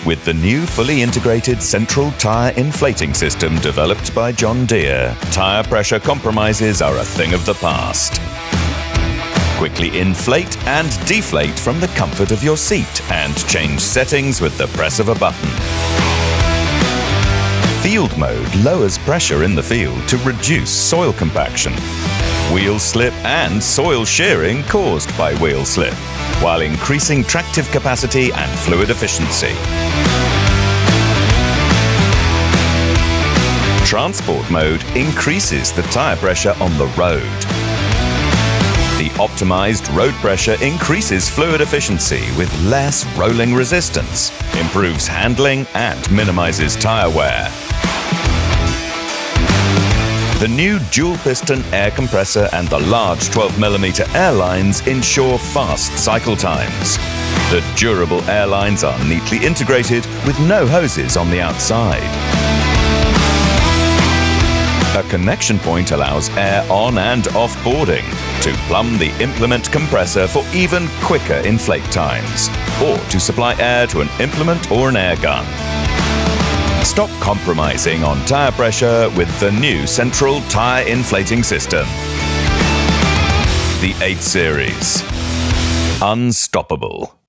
With the new fully integrated central tyre inflating system developed by John Deere, tyre pressure compromises are a thing of the past. Quickly inflate and deflate from the comfort of your seat and change settings with the press of a button. Field mode lowers pressure in the field to reduce soil compaction, wheel slip and soil shearing caused by wheel slip, while increasing tractive capacity and fluid efficiency. Transport mode increases the tyre pressure on the road. The optimized road pressure increases fluid efficiency with less rolling resistance, improves handling and minimizes tyre wear. The new dual-piston air compressor and the large 12mm air lines ensure fast cycle times. The durable air lines are neatly integrated with no hoses on the outside. A connection point allows air on and off boarding to plumb the implement compressor for even quicker inflate times, or to supply air to an implement or an air gun. Stop compromising on tyre pressure with the new central tyre inflating system. The 8 Series. Unstoppable.